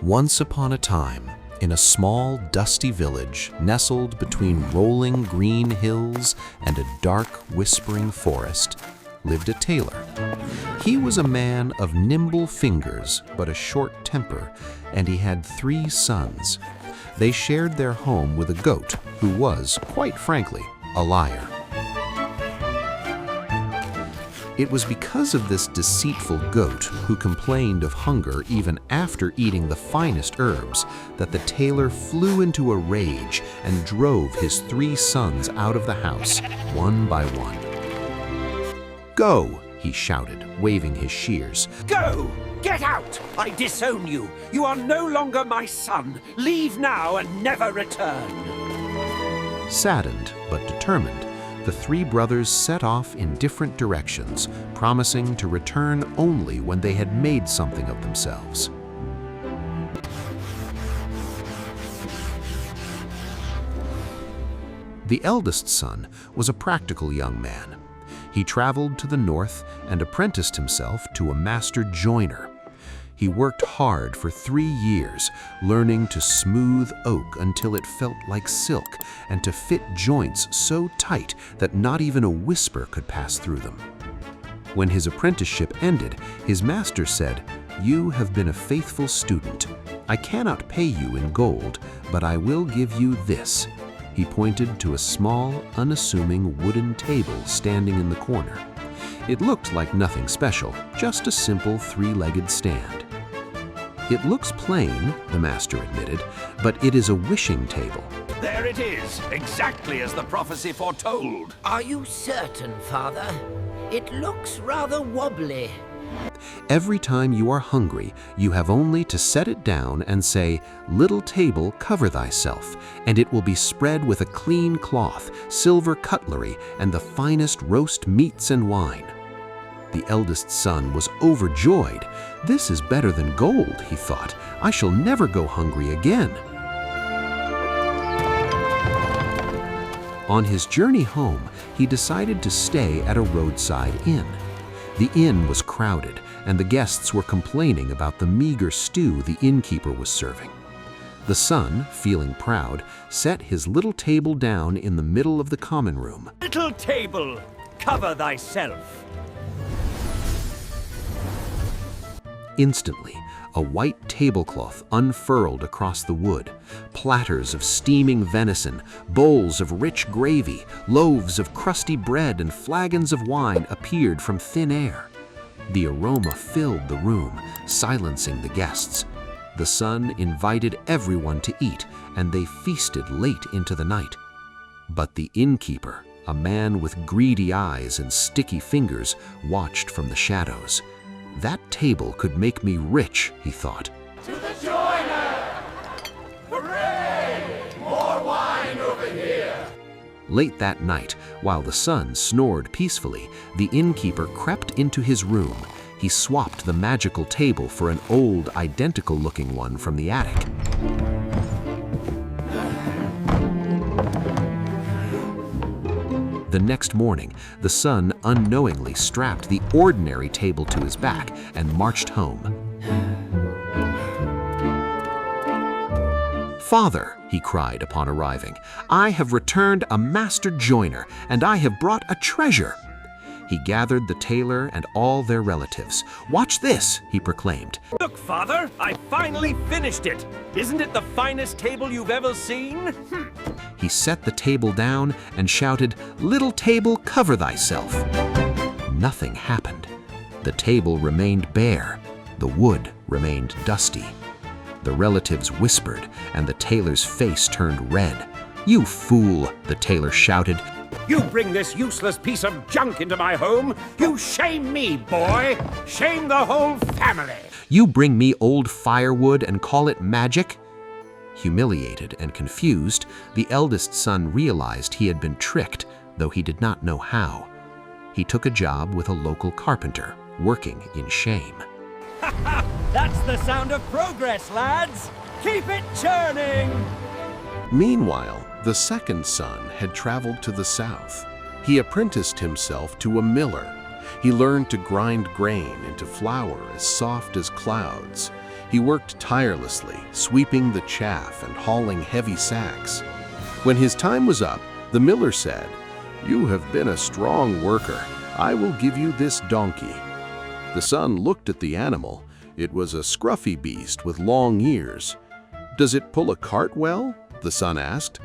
Once upon a time, in a small, dusty village nestled between rolling green hills and a dark, whispering forest, lived a tailor. He was a man of nimble fingers but a short temper, and he had 3 sons. They shared their home with a goat who was, quite frankly, a liar. It was because of this deceitful goat, who complained of hunger even after eating the finest herbs, that the tailor flew into a rage and drove his 3 sons out of the house, one by one. "Go!" he shouted, waving his shears. Go! Get out! I disown you! You are no longer my son! Leave now and never return! Saddened but determined, the 3 brothers set off in different directions, promising to return only when they had made something of themselves. The eldest son was a practical young man. He traveled to the north and apprenticed himself to a master joiner. He worked hard for 3 years, learning to smooth oak until it felt like silk and to fit joints so tight that not even a whisper could pass through them. When his apprenticeship ended, his master said, "You have been a faithful student. I cannot pay you in gold, but I will give you this." He pointed to a small, unassuming wooden table standing in the corner. It looked like nothing special, just a simple 3-legged stand. "It looks plain," the master admitted, "but it is a wishing table." There it is, exactly as the prophecy foretold. Are you certain, Father? It looks rather wobbly. Every time you are hungry, you have only to set it down and say, "Little table, cover thyself," and it will be spread with a clean cloth, silver cutlery, and the finest roast meats and wine. The eldest son was overjoyed. "This is better than gold," he thought. "I shall never go hungry again." On his journey home, he decided to stay at a roadside inn. The inn was crowded, and the guests were complaining about the meager stew the innkeeper was serving. The son, feeling proud, set his little table down in the middle of the common room. Little table, cover thyself. Instantly, a white tablecloth unfurled across the wood. Platters of steaming venison, bowls of rich gravy, loaves of crusty bread, and flagons of wine appeared from thin air. The aroma filled the room, silencing the guests. The son invited everyone to eat, and they feasted late into the night. But the innkeeper, a man with greedy eyes and sticky fingers, watched from the shadows. "That table could make me rich," he thought. To the joiner! Hooray! More wine over here! Late that night, while the son snored peacefully, the innkeeper crept into his room. He swapped the magical table for an old, identical-looking one from the attic. The next morning, the son unknowingly strapped the ordinary table to his back and marched home. "Father," he cried upon arriving, "I have returned a master joiner, and I have brought a treasure." He gathered the tailor and all their relatives. "Watch this," he proclaimed. Look, Father, I finally finished it. Isn't it the finest table you've ever seen? He set the table down and shouted, "Little table, cover thyself." Nothing happened. The table remained bare. The wood remained dusty. The relatives whispered, and the tailor's face turned red. "You fool," the tailor shouted. You bring this useless piece of junk into my home. You shame me, boy. Shame the whole family. "You bring me old firewood and call it magic?" Humiliated and confused, the eldest son realized he had been tricked, though he did not know how. He took a job with a local carpenter, working in shame. That's the sound of progress, lads. Keep it churning. Meanwhile, the second son had traveled to the south. He apprenticed himself to a miller. He learned to grind grain into flour as soft as clouds. He worked tirelessly, sweeping the chaff and hauling heavy sacks. When his time was up, the miller said, "You have been a strong worker. I will give you this donkey." The son looked at the animal. It was a scruffy beast with long ears. "Does it pull a cart well?" the son asked.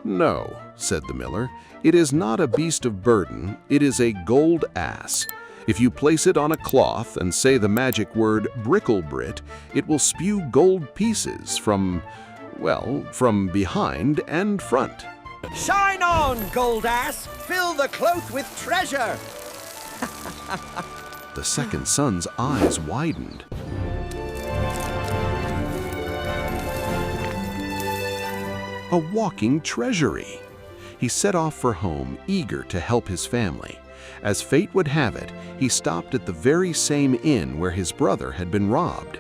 "No," said the miller. "It is not a beast of burden. It is a gold ass. If you place it on a cloth and say the magic word bricklebrit, it will spew gold pieces from behind and front." Shine on, gold ass! Fill the cloth with treasure! The second son's eyes widened. A walking treasury! He set off for home, eager to help his family. As fate would have it, he stopped at the very same inn where his brother had been robbed.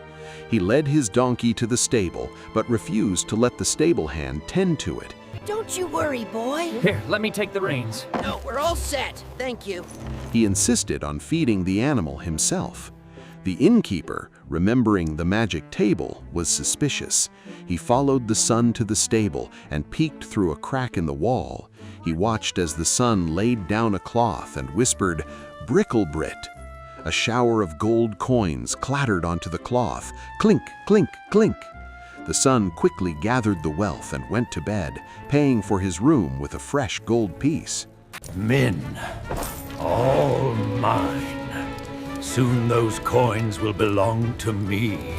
He led his donkey to the stable, but refused to let the stable hand tend to it. Don't you worry, boy. Here, let me take the reins. No, we're all set. Thank you. He insisted on feeding the animal himself. The innkeeper, remembering the magic table, was suspicious. He followed the son to the stable and peeked through a crack in the wall. He watched as the son laid down a cloth and whispered, "Bricklebrit." A shower of gold coins clattered onto the cloth. Clink, clink, clink. The son quickly gathered the wealth and went to bed, paying for his room with a fresh gold piece. Min, all mine. Soon those coins will belong to me.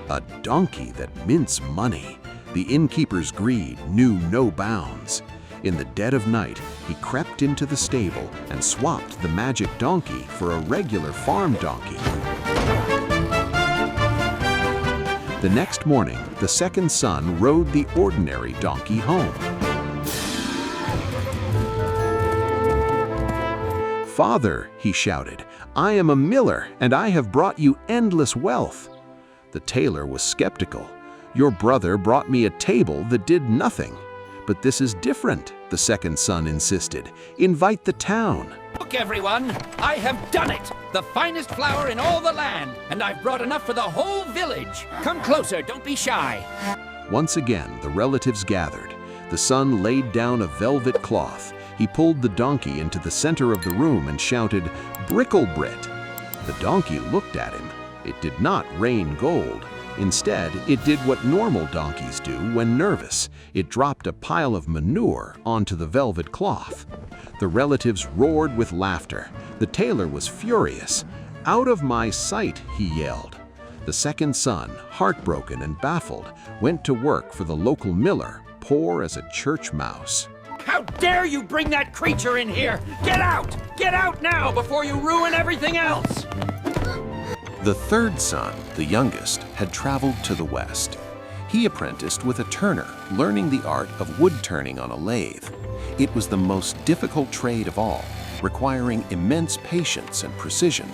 A donkey that mints money. The innkeeper's greed knew no bounds. In the dead of night, he crept into the stable and swapped the magic donkey for a regular farm donkey. The next morning, the second son rode the ordinary donkey home. "Father," he shouted, "I am a miller, and I have brought you endless wealth." The tailor was skeptical. "Your brother brought me a table that did nothing." "But this is different," the second son insisted. "Invite the town." Look, everyone, I have done it! The finest flour in all the land, and I've brought enough for the whole village. Come closer, don't be shy. Once again, the relatives gathered. The son laid down a velvet cloth. He pulled the donkey into the center of the room and shouted, "Bricklebrit." The donkey looked at him. It did not rain gold. Instead, it did what normal donkeys do when nervous. It dropped a pile of manure onto the velvet cloth. The relatives roared with laughter. The tailor was furious. "Out of my sight," he yelled. The second son, heartbroken and baffled, went to work for the local miller, poor as a church mouse. How dare you bring that creature in here? Get out! Get out now before you ruin everything else! The third son, the youngest, had traveled to the west. He apprenticed with a turner, learning the art of wood turning on a lathe. It was the most difficult trade of all, requiring immense patience and precision.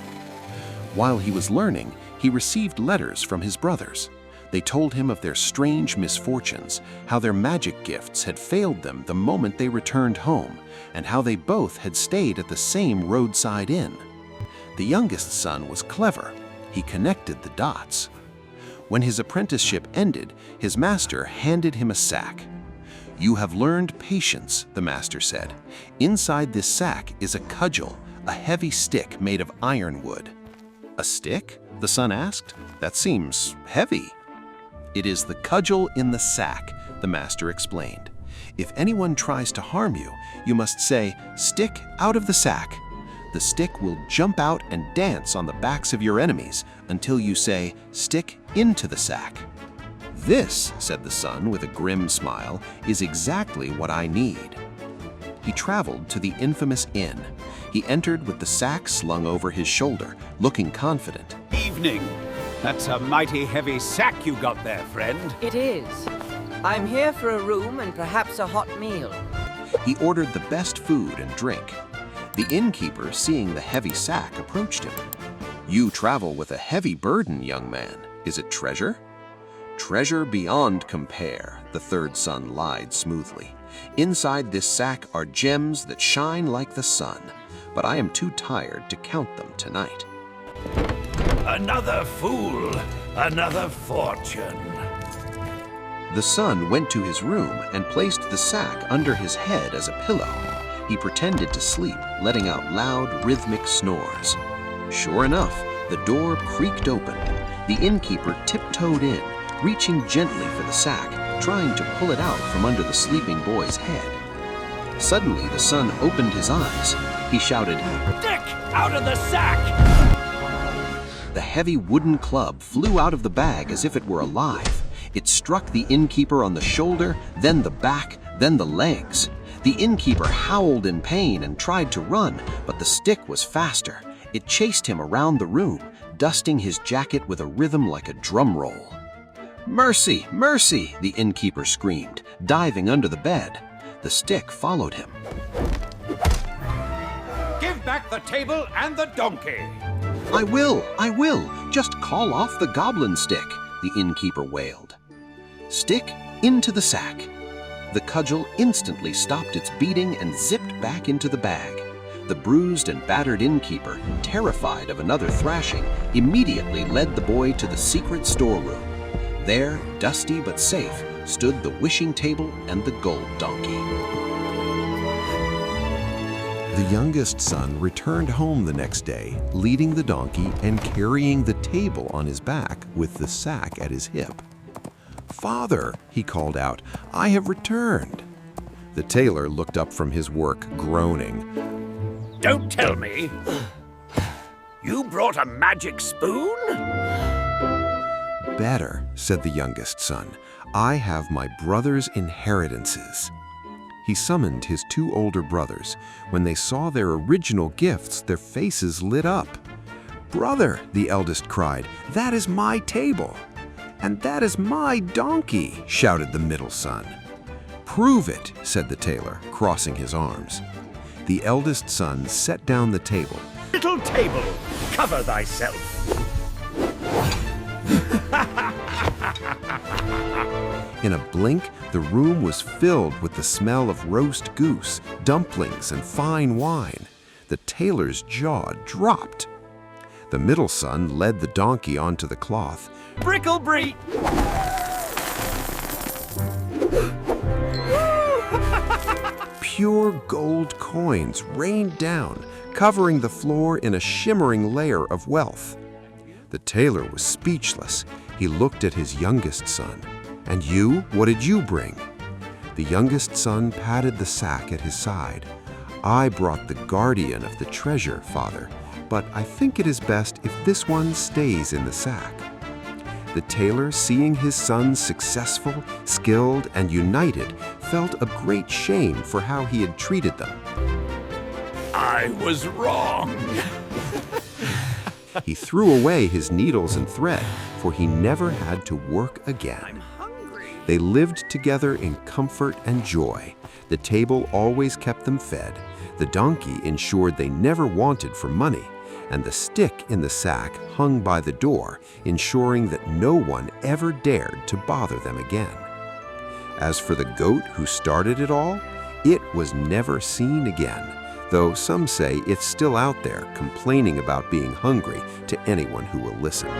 While he was learning, he received letters from his brothers. They told him of their strange misfortunes, how their magic gifts had failed them the moment they returned home, and how they both had stayed at the same roadside inn. The youngest son was clever. He connected the dots. When his apprenticeship ended, his master handed him a sack. "You have learned patience," the master said. "Inside this sack is a cudgel, a heavy stick made of ironwood." "A stick?" the son asked. "That seems heavy." "It is the cudgel in the sack," the master explained. "If anyone tries to harm you, you must say, 'Stick out of the sack.' The stick will jump out and dance on the backs of your enemies until you say, 'Stick into the sack.'" "This," said the son with a grim smile, "is exactly what I need." He traveled to the infamous inn. He entered with the sack slung over his shoulder, looking confident. Evening. That's a mighty heavy sack you got there, friend. It is. I'm here for a room and perhaps a hot meal. He ordered the best food and drink. The innkeeper, seeing the heavy sack, approached him. "You travel with a heavy burden, young man. Is it treasure?" "Treasure beyond compare," the third son lied smoothly. "Inside this sack are gems that shine like the sun. but I am too tired to count them tonight." Another fool, another fortune. The son went to his room and placed the sack under his head as a pillow. He pretended to sleep, letting out loud, rhythmic snores. Sure enough, the door creaked open. The innkeeper tiptoed in, reaching gently for the sack, trying to pull it out from under the sleeping boy's head. Suddenly, the son opened his eyes. He shouted, Dick, out of the sack! The heavy wooden club flew out of the bag as if it were alive. It struck the innkeeper on the shoulder, then the back, then the legs. The innkeeper howled in pain and tried to run, but the stick was faster. It chased him around the room, dusting his jacket with a rhythm like a drum roll. "Mercy! Mercy!" the innkeeper screamed, diving under the bed. The stick followed him. Give back the table and the donkey. I will! Just call off the goblin stick," the innkeeper wailed. "Stick into the sack." The cudgel instantly stopped its beating and zipped back into the bag. The bruised and battered innkeeper, terrified of another thrashing, immediately led the boy to the secret storeroom. There, dusty but safe, stood the wishing table and the gold donkey. The youngest son returned home the next day, leading the donkey and carrying the table on his back with the sack at his hip. "Father," he called out, "I have returned." The tailor looked up from his work, groaning. Don't tell me. You brought a magic spoon? "Better," said the youngest son. "I have my brother's inheritances." He summoned his two older brothers. When they saw their original gifts, their faces lit up. "Brother," the eldest cried, "that is my table." "And that is my donkey," shouted the middle son. "Prove it," said the tailor, crossing his arms. The eldest son set down the table. Little table, cover thyself. In a blink, the room was filled with the smell of roast goose, dumplings, and fine wine. The tailor's jaw dropped. The middle son led the donkey onto the cloth. Bricklebreet! Pure gold coins rained down, covering the floor in a shimmering layer of wealth. The tailor was speechless. He looked at his youngest son. "And you, what did you bring?" The youngest son patted the sack at his side. "I brought the guardian of the treasure, father, but I think it is best if this one stays in the sack." The tailor, seeing his sons successful, skilled, and united, felt a great shame for how he had treated them. I was wrong. He threw away his needles and thread, for he never had to work again. They lived together in comfort and joy. The table always kept them fed. The donkey ensured they never wanted for money. And the stick in the sack hung by the door, ensuring that no one ever dared to bother them again. As for the goat who started it all, it was never seen again, though some say it's still out there complaining about being hungry to anyone who will listen.